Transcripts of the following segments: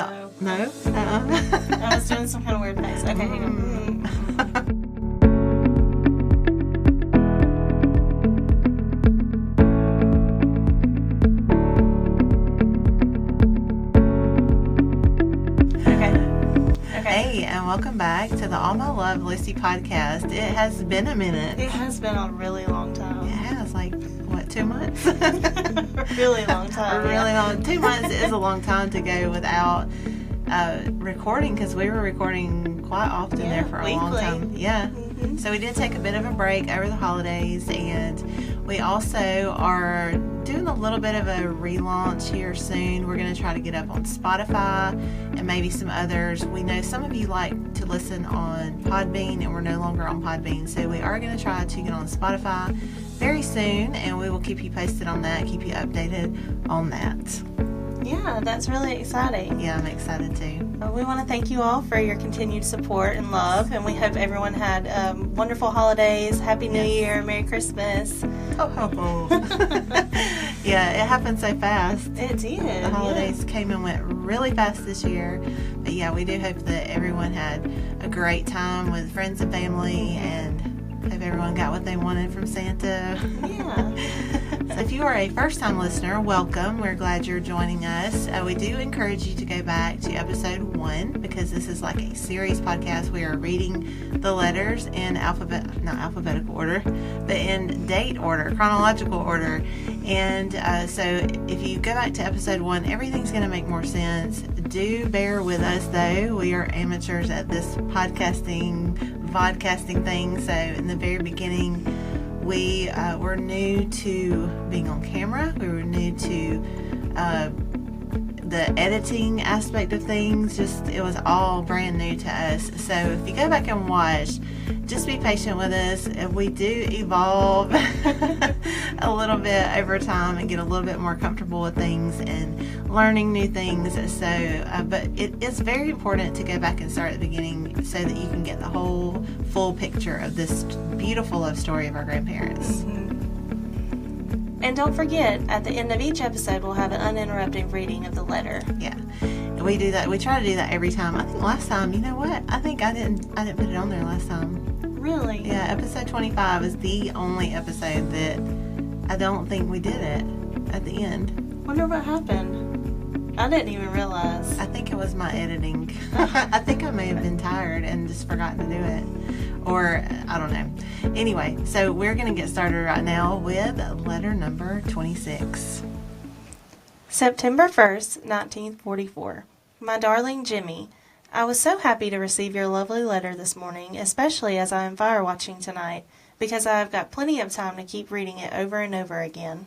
No. No? I was doing some kind of weird face. Okay, hang on. Hey, and welcome back to the All My Love Lucy podcast. It has been a minute. It has been a really long time. It has, 2 months? Really long time. Really long. 2 months is a long time to go without recording, because we were recording quite often there for a long time. Yeah. Mm-hmm. So we did take a bit of a break over the holidays, and we also are doing a little bit of a relaunch here soon. We're going to try to get up on Spotify and maybe some others. We know some of you like to listen on Podbean, and we're no longer on Podbean, so we are going to try to get on Spotify very soon, and we will keep you posted on that, keep you updated on that. Yeah, that's really exciting. Yeah, I'm excited too. We want to thank you all for your continued support and love, and we hope everyone had wonderful holidays, Happy New Year, Merry Christmas. Oh. Yeah, it happened so fast. It did. The holidays came and went really fast this year. But yeah, we do hope that everyone had a great time with friends and family, and hope everyone got what they wanted from Santa. Yeah. So if you are a first-time listener, welcome. We're glad you're joining us. We do encourage you to go back to episode 1, because this is like a series podcast. We are reading the letters in not alphabetical order, but in date order, chronological order. And so if you go back to episode 1, everything's going to make more sense. Do bear with us, though. We are amateurs at this vodcasting thing. So in the very beginning, we were new to being on camera. We were new to the editing aspect of things. It was all brand new to us. So if you go back and watch, just be patient with us. We do evolve a little bit over time and get a little bit more comfortable with things and learning new things. So, but it is very important to go back and start at the beginning so that you can get the whole full picture of this beautiful love story of our grandparents. Mm-hmm. And don't forget, at the end of each episode, we'll have an uninterrupted reading of the letter. Yeah, and we do that. We try to do that every time. I think last time, you know what? I think I didn't put it on there last time. Really? Yeah, episode 25 is the only episode that I don't think we did it at the end. Wonder what happened. I didn't even realize. I think it was my editing. I think I may have been tired and just forgotten to do it. Or, I don't know. Anyway, so we're going to get started right now with letter number 26. September 1st, 1944. My darling Jimmy, I was so happy to receive your lovely letter this morning, especially as I am fire watching tonight, because I have got plenty of time to keep reading it over and over again.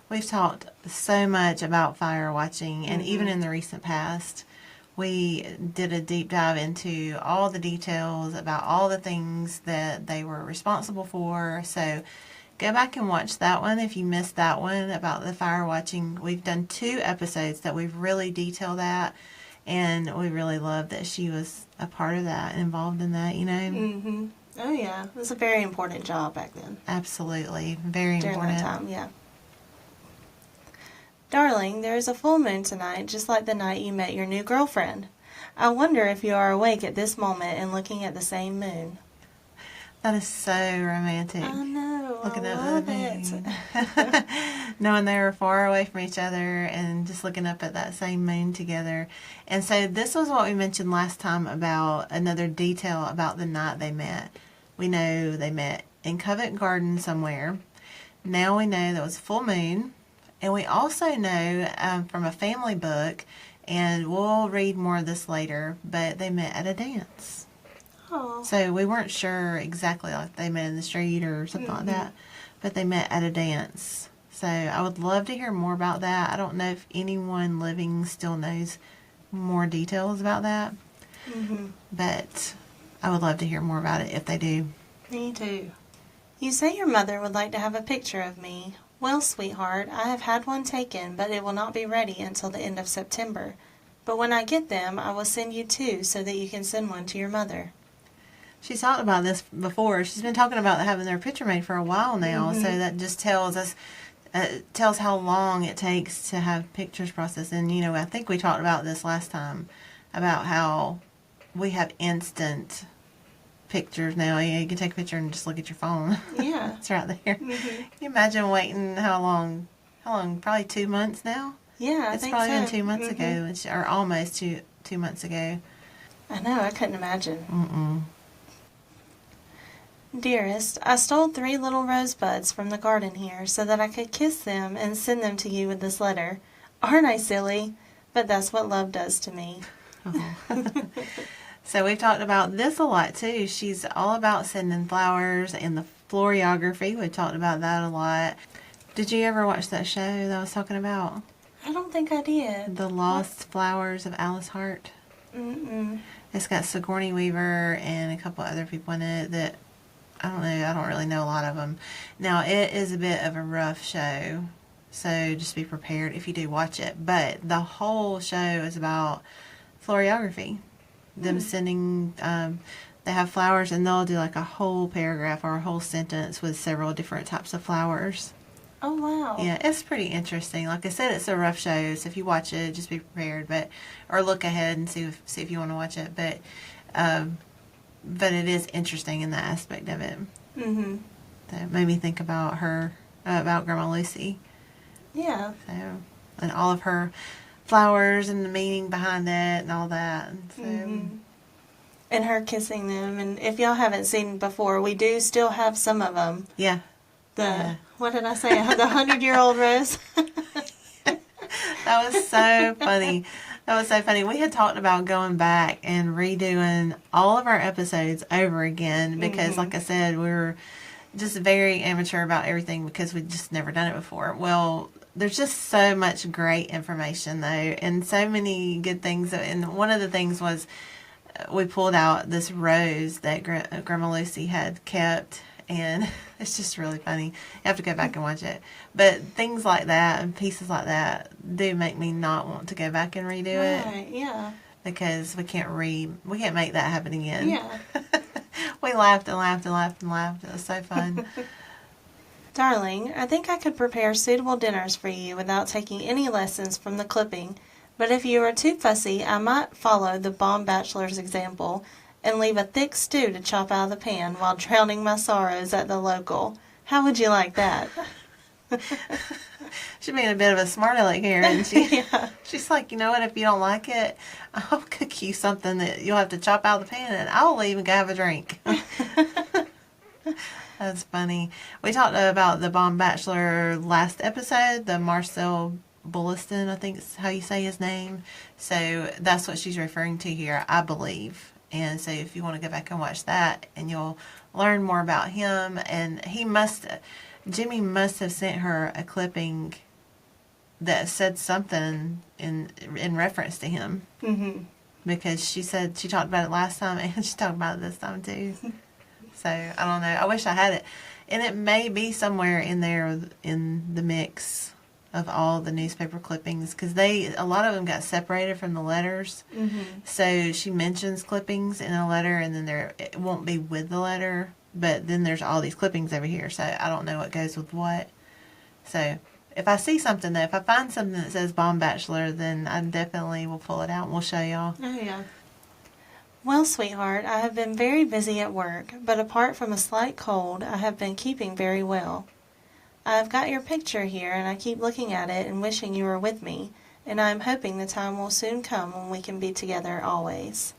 We've talked so much about fire watching, and even in the recent past, we did a deep dive into all the details about all the things that they were responsible for. So go back and watch that one if you missed that one about the fire watching. We've done 2 episodes that we've really detailed that, and we really love that she was a part of that and involved in that, you know. Mm-hmm. Oh, yeah. It was a very important job back then. Absolutely. Very During important. that time, yeah. Darling, there is a full moon tonight, just like the night you met your new girlfriend. I wonder if you are awake at this moment and looking at the same moon. That is so romantic. I know. Looking I up love at the it. moon. Knowing they were far away from each other and just looking up at that same moon together. And so this was what we mentioned last time about another detail about the night they met. We know they met in Covent Garden somewhere. Now we know that was full moon. And we also know from a family book, and we'll read more of this later, but they met at a dance. Oh. So we weren't sure exactly, like they met in the street or something like that, but they met at a dance. So I would love to hear more about that. I don't know if anyone living still knows more details about that, but I would love to hear more about it if they do. Me too. You say your mother would like to have a picture of me. Well, sweetheart, I have had one taken, but it will not be ready until the end of September. But when I get them, I will send you 2 so that you can send one to your mother. She's talked about this before. She's been talking about having their picture made for a while now, so that just tells us It tells how long it takes to have pictures processed. And, I think we talked about this last time, about how we have instant pictures now. You can take a picture and just look at your phone. Yeah. It's right there. Mm-hmm. Can you imagine waiting how long? Probably 2 months now? Yeah, I It's think probably so. been 2 months ago, or almost two months ago. I know, I couldn't imagine. Mm-mm. Dearest, I stole 3 little rosebuds from the garden here so that I could kiss them and send them to you with this letter. Aren't I silly? But that's what love does to me. Oh. So we've talked about this a lot too. She's all about sending flowers and the florography. We've talked about that a lot. Did you ever watch that show that I was talking about? I don't think I did. The Lost Flowers of Alice Hart. Mm-mm. It's got Sigourney Weaver and a couple other people in it that, I don't know, I don't really know a lot of them. Now, it is a bit of a rough show, so just be prepared if you do watch it. But the whole show is about florography. Them sending, they have flowers and they'll do like a whole paragraph or a whole sentence with several different types of flowers. Oh, wow. Yeah, it's pretty interesting. Like I said, it's a rough show, so if you watch it, just be prepared, or look ahead and see if you want to watch it. But it is interesting in that aspect of it. Mm-hmm. That made me think about about Grandma Lucy. Yeah. So, and all of her flowers and the meaning behind it and all that. And so, And her kissing them. And if y'all haven't seen before, we do still have some of them. yeah. What did I say? The 100-year-old rose. That was so funny. That was so funny. We had talked about going back and redoing all of our episodes over again because, like I said, we were just very amateur about everything because we'd just never done it before. Well, there's just so much great information, though, and so many good things. And one of the things was we pulled out this rose that Grandma Lucy had kept, and it's just really funny. You have to go back and watch it. But things like that and pieces like that do make me not want to go back and redo it. Right, yeah. Because we can't make that happen again. Yeah. We laughed and laughed and laughed and laughed. It was so fun. Darling, I think I could prepare suitable dinners for you without taking any lessons from the clipping, but if you are too fussy, I might follow the Bomb Bachelor's example and leave a thick stew to chop out of the pan while drowning my sorrows at the local. How would you like that? She's being a bit of a smart aleck here, isn't she? Yeah. She's like, you know what, if you don't like it, I'll cook you something that you'll have to chop out of the pan and I'll leave and go have a drink. That's funny. We talked about the Bomb Bachelor last episode, the Marcel Bulliston, I think is how you say his name. So that's what she's referring to here, I believe. And so if you want to go back and watch that, and you'll learn more about him. And Jimmy must have sent her a clipping that said something in reference to him. Mm-hmm. Because she said she talked about it last time and she talked about it this time too. So I don't know. I wish I had it. And it may be somewhere in there in the mix of all the newspaper clippings because a lot of them got separated from the letters. Mm-hmm. So she mentions clippings in a letter and then it won't be with the letter, but then there's all these clippings over here. So I don't know what goes with what. So if I see something though, if I find something that says Bomb Bachelor, then I definitely will pull it out and we'll show y'all. Oh, yeah. Well, sweetheart, I have been very busy at work, but apart from a slight cold, I have been keeping very well. I have got your picture here, and I keep looking at it and wishing you were with me, and I am hoping the time will soon come when we can be together always.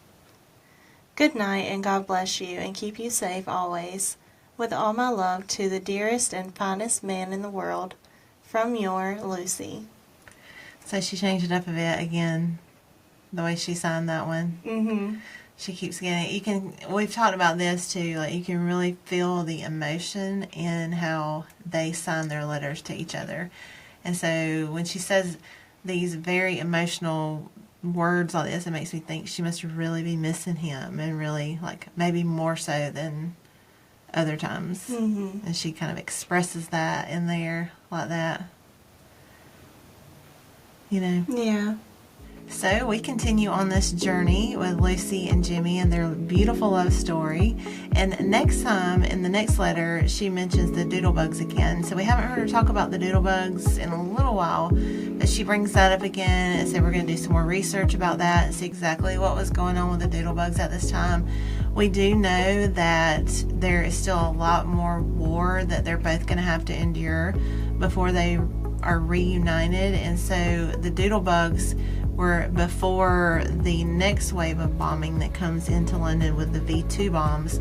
Good night, and God bless you, and keep you safe always. With all my love to the dearest and finest man in the world, from your Lucy. So she changed it up a bit again, the way she signed that one. Mm-hmm. She keeps getting it. We've talked about this too, like you can really feel the emotion in how they sign their letters to each other. And so when she says these very emotional words like this, it makes me think she must really be missing him and really, like, maybe more so than other times. Mm-hmm. And she kind of expresses that in there like that. You know? Yeah. So we continue on this journey with Lucy and Jimmy and their beautiful love story. And next time, in the next letter, she mentions the doodlebugs again. So we haven't heard her talk about the doodlebugs in a little while, but she brings that up again and said we're going to do some more research about that and see exactly what was going on with the doodlebugs at this time. We do know that there is still a lot more war that they're both going to have to endure before they are reunited. And so the doodlebugs were before the next wave of bombing that comes into London with the V2 bombs.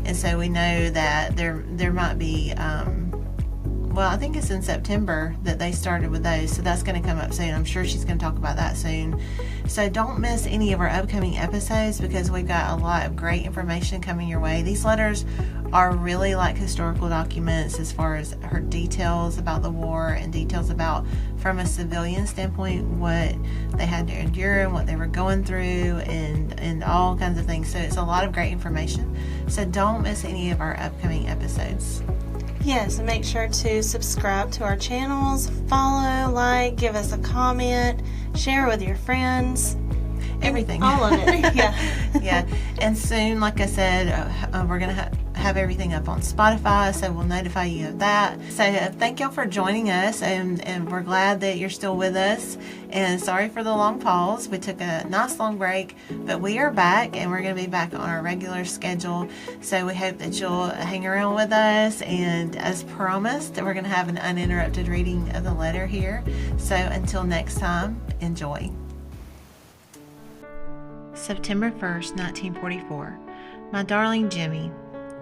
And so we know that there might be, I think it's in September that they started with those. So that's going to come up soon. I'm sure she's going to talk about that soon. So don't miss any of our upcoming episodes because we've got a lot of great information coming your way. These letters are really like historical documents as far as her details about the war and details about, from a civilian standpoint, what they had to endure and what they were going through and all kinds of things. So it's a lot of great information. So don't miss any of our upcoming episodes. Yes, and make sure to subscribe to our channels, follow, like, give us a comment, share with your friends. Everything. All of it. Yeah. Yeah. And soon, like I said, we're going to have everything up on Spotify, so we'll notify you of that. So thank y'all for joining us, and we're glad that you're still with us. And sorry for the long pause. We took a nice long break, but we are back, and we're going to be back on our regular schedule. So we hope that you'll hang around with us. And as promised, we're going to have an uninterrupted reading of the letter here. So until next time, enjoy. September 1st, 1944. My darling Jimmy,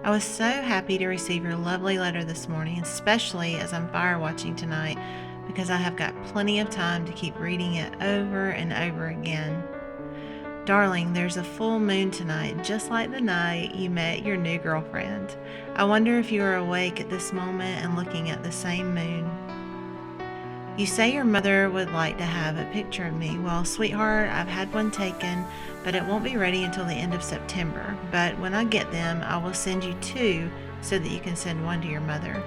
I was so happy to receive your lovely letter this morning, especially as I'm fire watching tonight, because I have got plenty of time to keep reading it over and over again. Darling, there's a full moon tonight, just like the night you met your new girlfriend. I wonder if you are awake at this moment and looking at the same moon. You say your mother would like to have a picture of me. Well, sweetheart, I've had one taken, but it won't be ready until the end of September. But when I get them, I will send you 2 so that you can send one to your mother.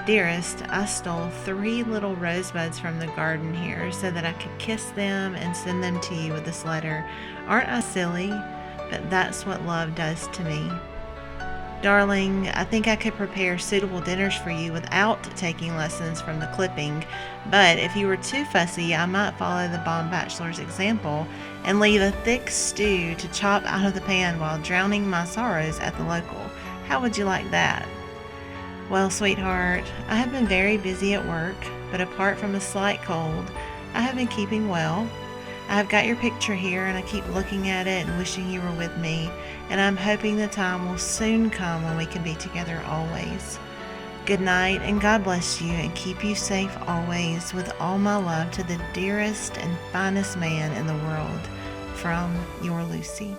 Dearest, I stole 3 little rosebuds from the garden here so that I could kiss them and send them to you with this letter. Aren't I silly? But that's what love does to me. Darling, I think I could prepare suitable dinners for you without taking lessons from the clipping, but if you were too fussy, I might follow the Bomb Bachelor's example and leave a thick stew to chop out of the pan while drowning my sorrows at the local. How would you like that? Well, sweetheart, I have been very busy at work, but apart from a slight cold, I have been keeping well. I have got your picture here, and I keep looking at it and wishing you were with me, and I'm hoping the time will soon come when we can be together always. Good night, and God bless you and keep you safe always, with all my love to the dearest and finest man in the world. From your Lucy.